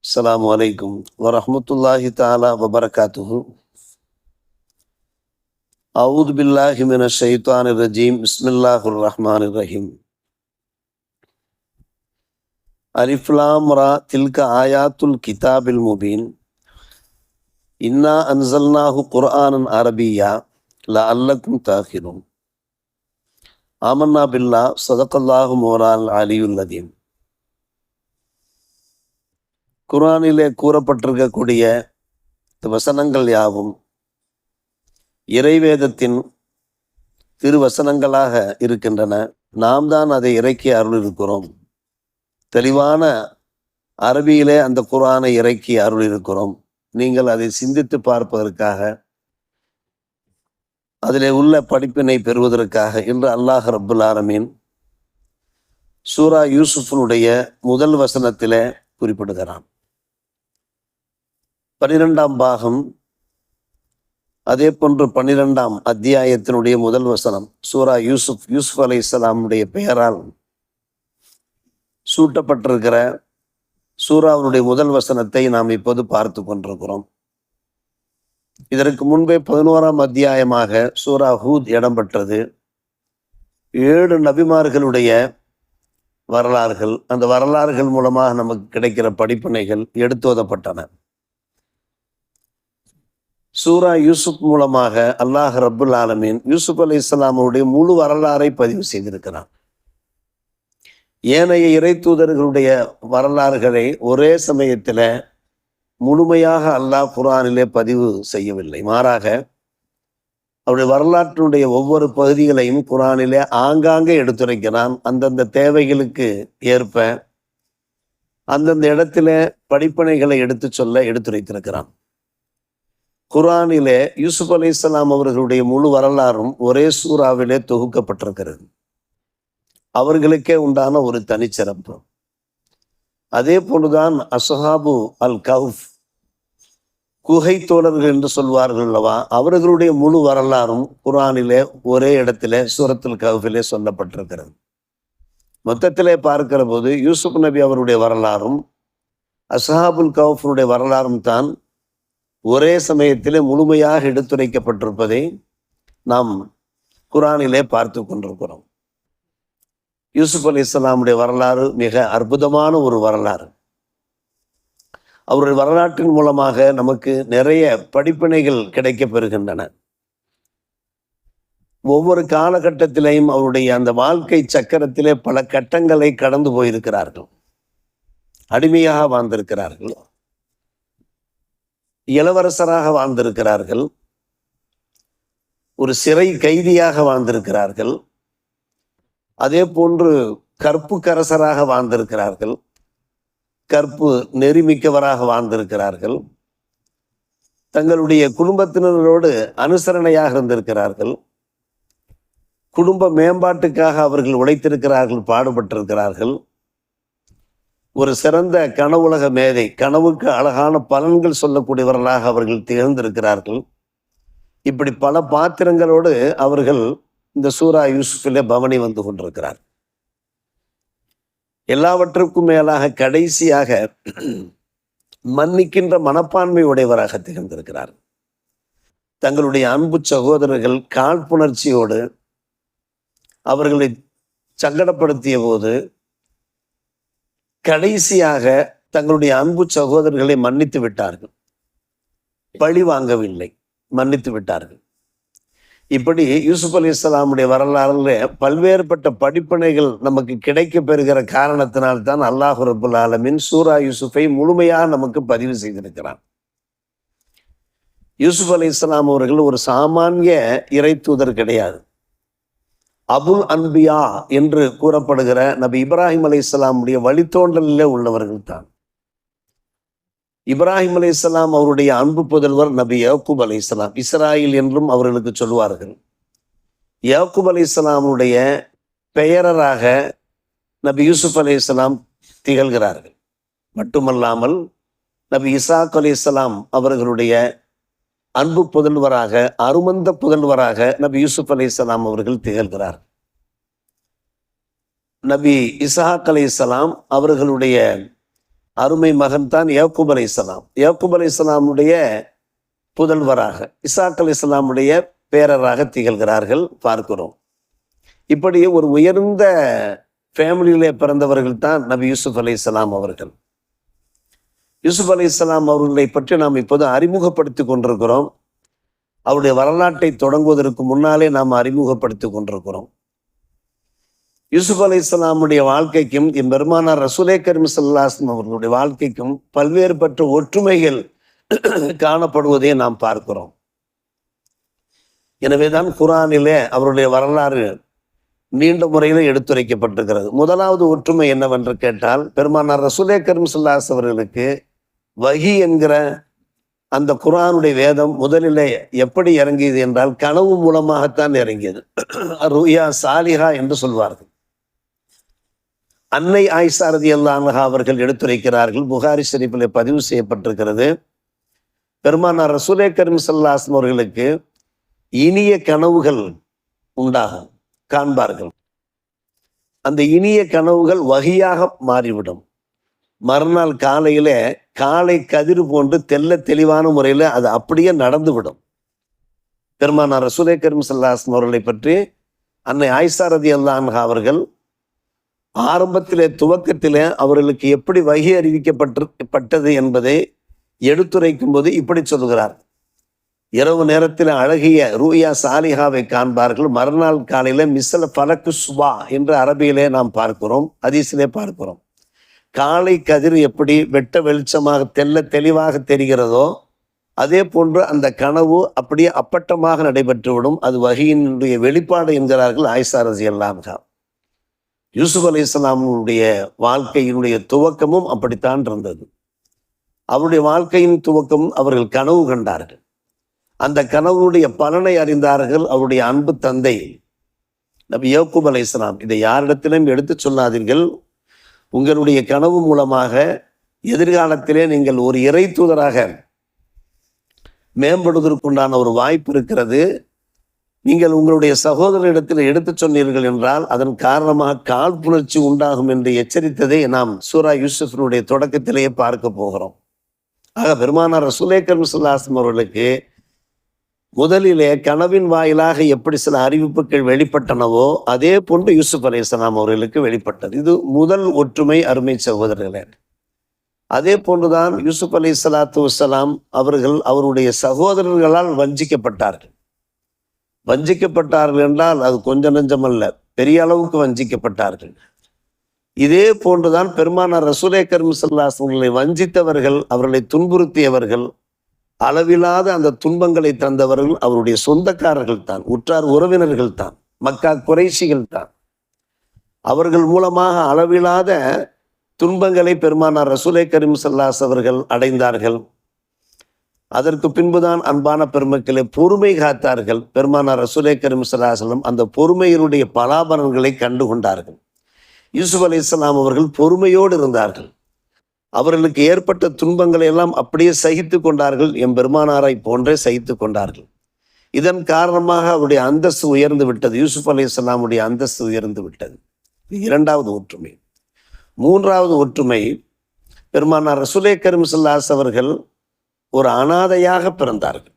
அஸ்ஸலாமு அலைக்கும் வரஹ்மத்துல்லாஹி தஆலா வபரகாத்துஹு. அஊது பில்லாஹி மினஷ் ஷைத்தானிர் ரஜீம். பிஸ்மில்லாஹிர் ரஹ்மானிர் ரஹீம். அலிஃப் லாம் ரா தில்க ஆயாத்துல் கிதாபில் முபீன். இன்னா அன்ஸல்னாஹு குர்ஆனன் அரபிய்யா லஅல்லக்கும் தாகிரூன். ஆமன்னா பில்லாஹ் ஸதகல்லாஹு மௌலானல் அலியுல் அதீம். குர்ஆனிலே கூறப்பட்டிருக்கக்கூடிய வசனங்கள் யாவும் இறைவேதத்தின் திருவசனங்களாக இருக்கின்றன. நாம் தான் அதை இறக்கி அருள் இருக்கிறோம். தெளிவான அரபியிலே அந்த குர்ஆனை இறக்கி அருள் இருக்கிறோம். நீங்கள் அதை சிந்தித்து பார்ப்பதற்காக, அதிலே உள்ள படிப்பினை பெறுவதற்காக இன்று அல்லாஹ் ரப்புல் ஆலமீன் சூரா யூசுஃபினுடைய முதல் வசனத்திலே குறிப்பிடுகிறான். 12ஆம் பாகம், அதே போன்று 12ஆம் அத்தியாயத்தினுடைய முதல் வசனம் சூரா யூசுப் அலைஹிஸ்ஸலாமுடைய பெயரால் சூட்டப்பட்டிருக்கிற சூராவுடைய முதல் வசனத்தை நாம் இப்போது பார்த்து கொண்டிருக்கிறோம். இதற்கு முன்பே 11ஆம் அத்தியாயமாக சூரா ஹூத் இடம்பெற்றது. 7 நபிமார்களுடைய வரலாறுகள், அந்த வரலாறுகள் மூலமாக நமக்கு கிடைக்கிற படிப்பினைகள் எடுத்துவதப்பட்டன. சூரா யூசுப் மூலமாக அல்லாஹ் ரப்புல் ஆலமீன் யூசுப் அலைஹிஸ்ஸலாமுடைய முழு வரலாறை பதிவு செய்திருக்கிறான். ஏனைய இறை தூதர்களுடைய வரலாறுகளை ஒரே சமயத்தில் முழுமையாக அல்லாஹ் குர்ஆனிலே பதிவு செய்யவில்லை. மாறாக அவருடைய வரலாற்றினுடைய ஒவ்வொரு பகுதிகளையும் குர்ஆனிலே ஆங்காங்கே எடுத்துரைக்கிறான். அந்தந்த தேவைகளுக்கு ஏற்ப அந்தந்த இடத்துல படிப்பினைகளை எடுத்துரைத்திருக்கிறான். குர்ஆனிலே யூசுப் அலைஹிஸ்ஸலாம் அவர்களுடைய முழு வரலாறும் ஒரே சூறாவிலே தொகுக்கப்பட்டிருக்கிறது. அவர்களுக்கே உண்டான ஒரு தனிச்சிறப்பு. அதே போன்றுதான் அஸ்ஹாபு அல் கஹ்ஃப், குகை தோழர்கள் என்று சொல்வார்கள் அல்லவா, அவர்களுடைய முழு வரலாறும் குர்ஆனிலே ஒரே இடத்திலே சூரத்துல் கஹ்ஃபிலே சொல்லப்பட்டிருக்கிறது. மொத்தத்திலே பார்க்கிற போது யூசுப் நபி அவருடைய வரலாறும் அஸ்ஹாபுல் கஹ்ஃபுடைய வரலாறும் தான் ஒரே சமயத்திலே முழுமையாக எடுத்துரைக்கப்பட்டிருப்பதை நாம் குர்ஆனிலே பார்த்து கொண்டிருக்கிறோம். யூசுப் அலைஹிஸ்ஸலாமுடைய வரலாறு மிக அற்புதமான ஒரு வரலாறு. அவருடைய வரலாற்றின் மூலமாக நமக்கு நிறைய படிப்பினைகள் கிடைக்கப் பெறுகின்றன. ஒவ்வொரு காலகட்டத்திலேயும் அவருடைய அந்த வாழ்க்கை சக்கரத்திலே பல கட்டங்களை கடந்து போயிருக்கிறார்கள். அடிமையாக வாழ்ந்திருக்கிறார்கள், இளவரசராக வாழ்ந்திருக்கிறார்கள், ஒரு சிறை கைதியாக வாழ்ந்திருக்கிறார்கள், அதே போன்று கற்புக்கரசராக வாழ்ந்திருக்கிறார்கள், கற்பு நெறிமிக்கவராக வாழ்ந்திருக்கிறார்கள், தங்களுடைய குடும்பத்தினரோடு அனுசரணையாக இருந்திருக்கிறார்கள், குடும்ப மேம்பாட்டுக்காக அவர்கள் உழைத்திருக்கிறார்கள், பாடுபட்டிருக்கிறார்கள், ஒரு சிறந்த கனவுலக மேதை, கனவுக்கு அழகான பலன்கள் சொல்லக்கூடியவர்களாக அவர்கள் திகழ்ந்திருக்கிறார்கள். இப்படி பல பாத்திரங்களோடு அவர்கள் இந்த சூரா யூசுஃபிலே பவனி வந்து கொண்டிருக்கிறார். எல்லாவற்றுக்கும் மேலாக கடைசியாக மன்னிக்கின்ற மனப்பான்மை உடையவராக திகழ்ந்திருக்கிறார். தங்களுடைய அன்பு சகோதரர்கள் காழ்ப்புணர்ச்சியோடு அவர்களை சங்கடப்படுத்திய போது கடைசியாக தங்களுடைய அன்பு சகோதரர்களை மன்னித்து விட்டார்கள். பழி வாங்கவில்லை, மன்னித்து விட்டார்கள். இப்படி யூசுப் அலைஹிஸ்ஸலாமுடைய வரலாறுல பல்வேறுபட்ட படிப்பினைகள் நமக்கு கிடைக்க பெறுகிற காரணத்தினால்தான் அல்லாஹ் ரப்புல் ஆலமீன் சூரா யூசுஃபை முழுமையாக நமக்கு பதிவு செய்திருக்கிறான். யூசுப் அலைஹிஸ்ஸலாம் அவர்கள் ஒரு சாமானிய இறை தூதர் கிடையாது. அபுல் அன்பியா என்று கூறப்படுகிற நபி இப்ராஹிம் அலைஹிஸ்ஸலாமுடைய வழித்தோன்றலிலே உள்ளவர்கள் தான். இப்ராஹிம் அலைஹிஸ்ஸலாம் அவருடைய அன்பு புதல்வர் நபி யாக்கூப் அலைஹிஸ்ஸலாம், இஸ்ராயில் என்றும் அவர்களுக்கு சொல்வார்கள். யாக்கூப் அலைஹிஸ்ஸலாமுடைய பெயரராக நபி யூசுப் அலைஹிஸ்ஸலாம் திகழ்கிறார்கள். மட்டுமல்லாமல் நபி இசாக் அலைஹிஸ்ஸலாம் அவர்களுடைய அன்பு புதல்வராக, அருமந்த புதல்வராக நபி யூசுப் அலைஹிஸ்ஸலாம் அவர்கள் திகழ்கிறார். நபி இஸ்ஹாக் அலைஹிஸ்ஸலாம் அவர்களுடைய அருமை மகன் தான் யாக்கூப் அலைஹிஸ்ஸலாம். யாக்கூப் அலைஹிஸ்ஸலாமுடைய புதல்வராக இசாக் அலைஹிஸ்ஸலாமுடைய பேரராக திகழ்கிறார்கள் பார்க்கிறோம். இப்படி ஒரு உயர்ந்த ஃபேமிலியிலே பிறந்தவர்கள் தான் நபி யூசுப் அலைஹிஸ்ஸலாம் அவர்கள். யூசுப் அலைஹிஸ்ஸலாம் அவர்களை பற்றி நாம் இப்போது அறிமுகப்படுத்தி கொண்டிருக்கிறோம். அவருடைய வரலாற்றை தொடங்குவதற்கு முன்னாலே நாம் அறிமுகப்படுத்தி கொண்டிருக்கிறோம். யூசுப் அலைஹிஸ்ஸலாமுடைய வாழ்க்கைக்கும் எம்பெருமானார் ரசூலே கரீம் ஸல்லல்லாஹு அலைஹி வஸல்லம் அவர்களுடைய வாழ்க்கைக்கும் பல்வேறுபட்ட ஒற்றுமைகள் காணப்படுவதை நாம் பார்க்கிறோம். எனவேதான் குர்ஆனிலே அவருடைய வரலாறு நீண்ட முறையில் எடுத்துரைக்கப்பட்டிருக்கிறது. முதலாவது ஒற்றுமை என்னவென்று கேட்டால், பெருமானார் ரசூலே கரீம் ஸல்லல்லாஹு அலைஹி வஸல்லம் அவர்களுக்கு வஹி என்கிற அந்த குர்ஆனுடைய வேதம் முதலிலே எப்படி இறங்கியது என்றால் கனவு மூலமாகத்தான் இறங்கியது. ருயா சாலிஹா என்று சொல்வார்கள். அன்னை ஆயிஷா ரலியல்லாஹு அன்ஹா அவர்கள் எடுத்துரைக்கிறார்கள், புகாரி ஷரீஃபிலே பதிவு செய்யப்பட்டிருக்கிறது. பெருமானார் ரசூலே கரீம் ஸல்லல்லாஹு அலைஹி வஸல்லம் அவர்களுக்கு இனிய கனவுகள் உண்டாகும், காண்பார்கள். அந்த இனிய கனவுகள் வஹியாக மாறிவிடும். மறுநாள் காலையில காலை கதிர் போன்று தெல்ல தெளிவான முறையில் அது அப்படியே நடந்துவிடும். பெருமானார் ரசூலே கரீம் ஸல்லல்லாஹு அலைஹி வஸல்லம் அவர்களை பற்றி அன்னை ஆயிஷா ரலியல்லாஹு அன்ஹா அவர்கள் ஆரம்பத்திலே துவக்கத்திலே அவர்களுக்கு எப்படி வஹி அறிவிக்கப்பட்டது என்பதை எடுத்துரைக்கும் போது இப்படி சொல்கிறார். இரவு நேரத்தில் அழகிய ரூயா சாலிஹாவை காண்பார்கள். மறுநாள் காலையில மிஸ்ல ஃபலக்கு சுபா என்று அரபியிலே நாம் பார்க்கிறோம், ஹதீஸிலே பார்க்கிறோம். காலை கதிர் எப்படி வெட்ட வெளிச்சமாக தெல்ல தெளிவாக தெரிகிறதோ அதே போன்று அந்த கனவு அப்படியே அப்பட்டமாக நடைபெற்றுவிடும். அது வஹியினுடைய வெளிப்பாடு என்கிறார்கள் ஆயிஷா ரலியல்லாஹு அன்ஹா. யூசுப் அலைஹிஸ்ஸலாமுடைய வாழ்க்கையினுடைய துவக்கமும் அப்படித்தான் இருந்தது. அவருடைய வாழ்க்கையின் துவக்கம் அவர்கள் கனவு கண்டார்கள். அந்த கனவுடைய பலனை அறிந்தார்கள் அவருடைய அன்பு தந்தை நபி யாக்கூப் அலைஹிஸ்ஸலாம். இதை யாரிடத்திலும் எடுத்து சொல்லாதீர்கள், உங்களுடைய கனவு மூலமாக எதிர்காலத்திலே நீங்கள் ஒரு இறை தூதராக மேம்படுவதற்குண்டான ஒரு வாய்ப்பு இருக்கிறது. நீங்கள் உங்களுடைய சகோதரரிடத்தில் எடுத்து சொன்னீர்கள் என்றால் அதன் காரணமாக காழ்ப்புணர்ச்சி உண்டாகும் என்று எச்சரித்ததை நாம் சூரா யூசுஃபினுடைய தொடக்கத்திலேயே பார்க்க போகிறோம். ஆக பெருமானார் ரசூலே கரீம் ஸல்லல்லாஹு அலைஹி வஸல்லம் அவர்களுக்கு முதலிலே கனவின் வாயிலாக எப்படி சில அறிவிப்புகள் வெளிப்பட்டனவோ அதே போன்று யூசுப் அலைஹிஸ்ஸலாம் அவர்களுக்கு வெளிப்பட்டது. இது முதல் ஒற்றுமை, அருமை சகோதரர்களே. அதே போன்றுதான் யூசுப் அலைஹிஸ்ஸலாத்து வஸ்ஸலாம் அவர்கள் அவருடைய சகோதரர்களால் வஞ்சிக்கப்பட்டார்கள். வஞ்சிக்கப்பட்டார்கள் என்றால் அது கொஞ்சம் நெஞ்சமல்ல, பெரிய அளவுக்கு வஞ்சிக்கப்பட்டார்கள். இதே போன்றுதான் பெருமானார் ரசூலே கரீம் ஸல்லல்லாஹு அலைஹி வஸல்லம் அவர்களை வஞ்சித்தவர்கள், அவர்களை துன்புறுத்தியவர்கள், அளவில்லாத அந்த துன்பங்களை தந்தவர்கள் அவருடைய சொந்தக்காரர்கள் தான், உற்றார் உறவினர்கள் தான், மக்கா குறைஷிகள் தான். அவர்கள் மூலமாக அளவில்லாத துன்பங்களை பெருமானார் ரசூலே கரீம் ஸல்லல்லாஹு அலைஹி வஸல்லம் அவர்கள் அடைந்தார்கள். அதற்கு பின்புதான் அன்பான பெருமக்களை பொறுமை காத்தார்கள். பெருமானார் ரசூலே கரீம் ஸல்லல்லாஹு அலைஹி வஸல்லம் அந்த பொறுமையினுடைய பலாபலன்களை கண்டு கொண்டார்கள். யூசுப் அலைஹிஸ்ஸலாம் அவர்கள் பொறுமையோடு இருந்தார்கள். அவர்களுக்கு ஏற்பட்ட துன்பங்களை எல்லாம் அப்படியே சகித்து கொண்டார்கள். எம் பெருமானாரை போன்றே சகித்து கொண்டார்கள். இதன் காரணமாக அவருடைய அந்தஸ்து உயர்ந்து விட்டது. யூசுப் அலைஹிஸ்ஸலாமுடைய அந்தஸ்து உயர்ந்து விட்டது. இரண்டாவது ஒற்றுமை. மூன்றாவது ஒற்றுமை, பெருமானார் ரசூலே கரீம் ஸல்லல்லாஹு அலைஹி வஸல்லம் அவர்கள் ஒரு அனாதையாக பிறந்தார்கள்.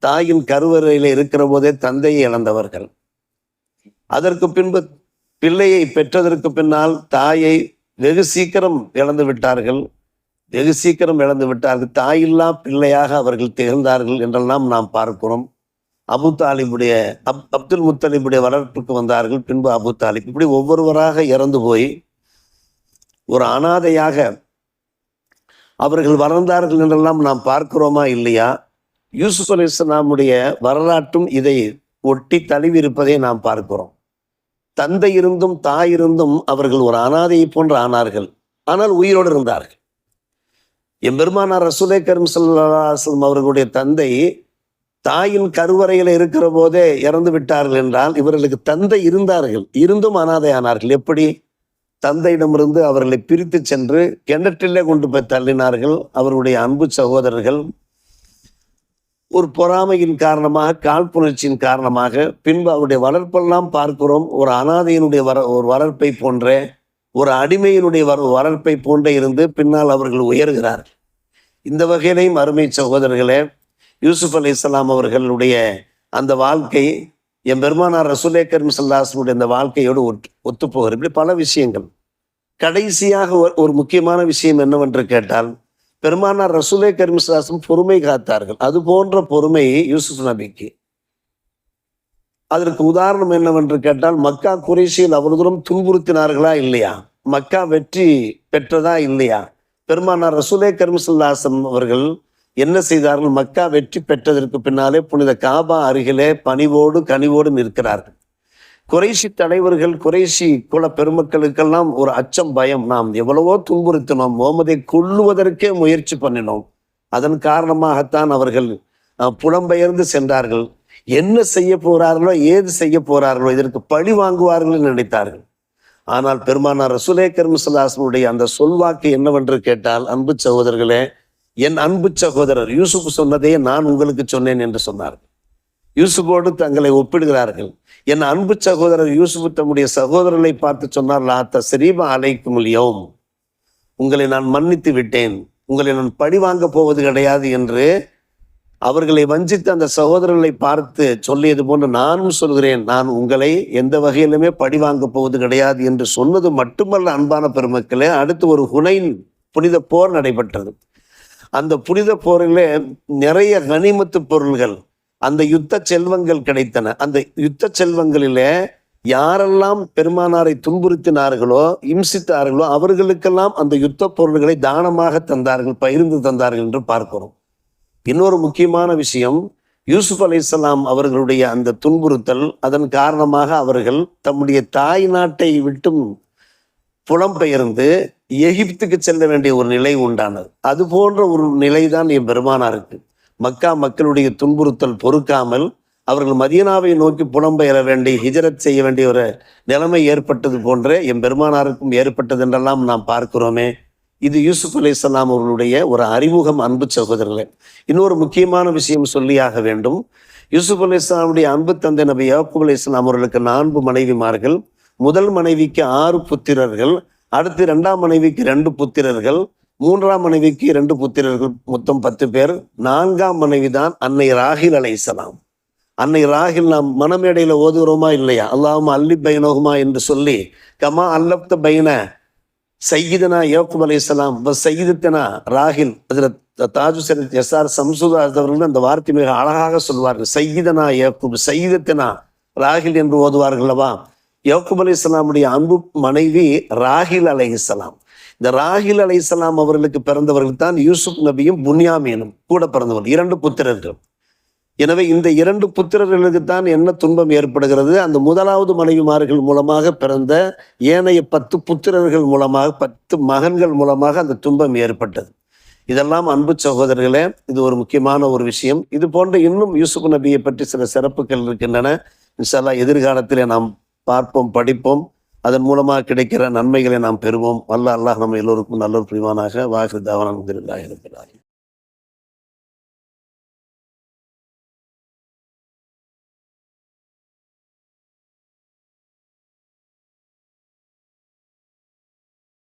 தாயின் கருவறையில் இருக்கிற போதே தந்தையை இழந்தவர்கள். அதற்கு பின்பு பிள்ளையை பெற்றதற்கு பின்னால் தாயை வெகு சீக்கிரம் இழந்து விட்டார்கள். தாயில்லா பிள்ளையாக அவர்கள் திகழ்ந்தார்கள் என்றெல்லாம் நாம் பார்க்கிறோம். அபு தாலிபுடைய அப்துல் முத்தலிபுடைய வளர்ப்புக்கு வந்தார்கள். பின்பு அபு தாலிப், இப்படி ஒவ்வொருவராக இறந்து போய் ஒரு அனாதையாக அவர்கள் வளர்ந்தார்கள் என்றெல்லாம் நாம் பார்க்கிறோமா இல்லையா? யூசுப் அலைஹிஸ்ஸலாமுடைய வரலாற்றும் இதை ஒட்டி தழுவி இருப்பதை நாம் பார்க்கிறோம். தந்தை இருந்தும் தாய் இருந்தும் அவர்கள் ஒரு அனாதையை போன்று ஆனார்கள். ஆனால் உயிரோடு இருந்தார்கள். எம்பெருமானார் ரசூலே கரீம் ஸல்லல்லாஹு அலைஹி வஸல்லம் அவர்களுடைய தந்தை தாயின் கருவறையில் இருக்கிற போதே இறந்து விட்டார்கள் என்றால் இவர்களுக்கு தந்தை இருந்தார்கள், இருந்தும் அனாதை ஆனார்கள். எப்படி? தந்தையிடமிருந்து அவர்களை பிரித்து சென்று கிணற்றிலே கொண்டு போய் தள்ளினார்கள். அவருடைய அன்பு சகோதரர்கள் ஒரு பொறாமையின் காரணமாக, காழ்ப்புணர்ச்சியின் காரணமாக, பின்பு அவருடைய வளர்ப்பெல்லாம் பார்க்கிறோம். ஒரு அனாதையினுடைய ஒரு வளர்ப்பை போன்றே ஒரு அடிமையினுடைய வளர்ப்பை போன்றே இருந்து பின்னால் அவர்கள் உயர்கிறார்கள். இந்த வகையிலையும் அருமை சகோதரர்களே, யூசுப் அலைஹிஸ்ஸலாம் அவர்களுடைய அந்த வாழ்க்கை எம்பெருமானார் ரசூலே கரீம் ஸல்லல்லாஹு அலைஹி வஸல்லம் இந்த வாழ்க்கையோடு ஒத்துப்போகிறது. இப்படி பல விஷயங்கள். கடைசியாக ஒரு முக்கியமான விஷயம் என்னவென்று கேட்டால், பெருமானார் ரசூலே கரீம் ஸல்லல்லாஹு அலைஹி வஸல்லம் பொறுமை காத்தார்கள். அது போன்ற பொறுமை யூசுப் நபிக்கு. அதற்கு உதாரணம் என்னவென்று கேட்டால், மக்கா குறைஷியில் அவ்வளவு தூரம் துன்புறுத்தினார்களா இல்லையா? மக்கா வெற்றி பெற்றதா இல்லையா? பெருமானார் ரசூலே கரீம் ஸல்லல்லாஹு அலைஹி வஸல்லம் அவர்கள் என்ன செய்தார்கள்? மக்கா வெற்றி பெற்றதற்கு பின்னாலே புனித காபா அருகிலே பணிவோடு கனிவோடு நிற்கிறார்கள். குறைஷி தலைவர்கள், குறைஷி குல பெருமக்களுக்கெல்லாம் ஒரு அச்சம், பயம். நாம் எவ்வளவோ துன்புறுத்தினோம், முகமதை கொல்லுவதற்கே முயற்சி பண்ணினோம். அதன் காரணமாகத்தான் அவர்கள் புலம்பெயர்ந்து சென்றார்கள். என்ன செய்ய போறார்களோ, ஏது செய்ய போறார்களோ, இதற்கு பழி வாங்குவார்கள் நினைத்தார்கள். ஆனால் பெருமானார் ரசூலே கரீம் ஸல்லல்லாஹு அலைஹி வஸல்லம் அந்த சொல்வாக்கு என்னவென்று கேட்டால், அன்பு சகோதரர்களே, என் அன்பு சகோதரர் யூசுப் சொன்னதே நான் உங்களுக்கு சொன்னேன் என்று சொன்னார்கள். யூசுஃபோடு தங்களை ஒப்பிடுகிறார்கள். என் அன்பு சகோதரர் யூசுப் தம்முடைய சகோதரர்களை பார்த்து சொன்னார், லா தஸ்ரீப அலைக்குமுல் யௌம், உங்களை நான் மன்னித்து விட்டேன், உங்களை நான் பழி வாங்க போவது கிடையாது என்று அவர்களை வஞ்சித்து அந்த சகோதரர்களை பார்த்து சொல்லியது போன்று நானும் சொல்கிறேன், நான் உங்களை எந்த வகையிலுமே பழி வாங்க போவது கிடையாது என்று சொன்னது மட்டுமல்ல அன்பான பெருமக்களே, அடுத்து ஒரு ஹுனைன் புனித போர் நடைபெற்றது. அந்த புனித போரிலே நிறைய கனிமத்து பொருள்கள், அந்த யுத்த செல்வங்கள் கிடைத்தன. அந்த யுத்த செல்வங்களிலே யாரெல்லாம் பெருமானாரை துன்புறுத்தினார்களோ, இம்சித்தார்களோ, அவர்களுக்கெல்லாம் அந்த யுத்த பொருள்களை தானமாக தந்தார்கள், பகிர்ந்து தந்தார்கள் என்று பார்க்கிறோம். இன்னொரு முக்கியமான விஷயம், யூசுப் அலைஹிஸ்ஸலாம் அவர்களுடைய அந்த துன்புறுத்தல், அதன் காரணமாக அவர்கள் தம்முடைய தாய் நாட்டை விட்டும் புலம்பெயர்ந்து எகிப்துக்கு செல்ல வேண்டிய ஒரு நிலை உண்டானது. அது போன்ற ஒரு நிலைதான் என் பெருமானாருக்கு. மக்கா மக்களுடைய துன்புறுத்தல் பொறுக்காமல் அவர்கள் மதீனாவை நோக்கி புலம்பெயர வேண்டி ஹிஜரத் செய்ய வேண்டிய ஒரு நிலைமை ஏற்பட்டது போன்றே என் பெருமானாருக்கும் ஏற்பட்டது என்றெல்லாம் நாம் பார்க்கிறோமே. இது யூசுப் அலைஹிஸ்ஸலாம் அவர்களுடைய ஒரு அறிமுகம். அன்பு சகோதரர்களே, இன்னொரு முக்கியமான விஷயம் சொல்லியாக வேண்டும். யூசுப் அலைஹிஸ்ஸலாமுடைய அன்பு தந்தை நபி யாக்கூப் அலைஹிஸ்ஸலாம் அவர்களுக்கு 4 மனைவிமார்கள். முதல் மனைவிக்கு 6 புத்திரர்கள், அடுத்து 2ஆம் மனைவிக்கு 2 புத்திரர்கள், 3ஆம் மனைவிக்கு 2 புத்திரர்கள், மொத்தம் 10 பேர். 4ஆம் மனைவி தான் அன்னை ராஹில் அலைஹிஸ்ஸலாம். அன்னை ராஹில் நாம் மனமேடையில ஓதுகிறோமா இல்லையா? அல்லாஹும்ம அல்லி பைனஹுமா என்று சொல்லி, கமா அல்லப்த பைன சையிதனா யாக்கூப் அலைஹிஸ்ஸலாம் சையிதத்தனா ராஹில். அதில் தாஜு சரீத் எஸ்ஆர் சம்சுதாஸ் அவர்கள் அந்த வார்த்தை மிக அழகாக சொல்வார்கள். சையிதனா யாக்கூப், சையிதத்தனா ராஹில் என்று ஓதுவார்களவா. யாக்கூப் அலைஹிஸ்ஸலாமுடைய அன்பு மனைவி ராஹில் அலைஹிஸ்ஸலாம். இந்த ராஹில் அலைஹிஸ்ஸலாம் அவர்களுக்கு பிறந்தவர்கள் தான் யூசுப் நபியும் புன்யாமீனும் கூட பிறந்தவர்கள், 2 புத்திரர்கள். எனவே இந்த 2 புத்திரர்களுக்கு தான் என்ன துன்பம் ஏற்படுகிறது? அந்த முதலாவது மனைவிமார்கள் மூலமாக பிறந்த ஏனைய 10 புத்திரர்கள் மூலமாக, 10 மகன்கள் மூலமாக அந்த துன்பம் ஏற்பட்டது. இதெல்லாம் அன்பு சகோதரர்களே, இது ஒரு முக்கியமான ஒரு விஷயம். இது போன்ற இன்னும் யூசுப் நபியை பற்றி சில சிறப்புகள் இருக்கின்றன. இன்ஷா அல்லாஹ் எதிர்காலத்திலே நாம் பார்ப்போம், படிப்போம். அதன் மூலமாக கிடைக்கிற நன்மைகளை நாம் பெறுவோம். அல்லாஹ் நம்ம எல்லோருக்கும் நல்ல ஒரு புரிவானாக. வாஹிர் தாவானா அல்ஹம்துலில்லாஹி ரப்பில் ஆலமீன்.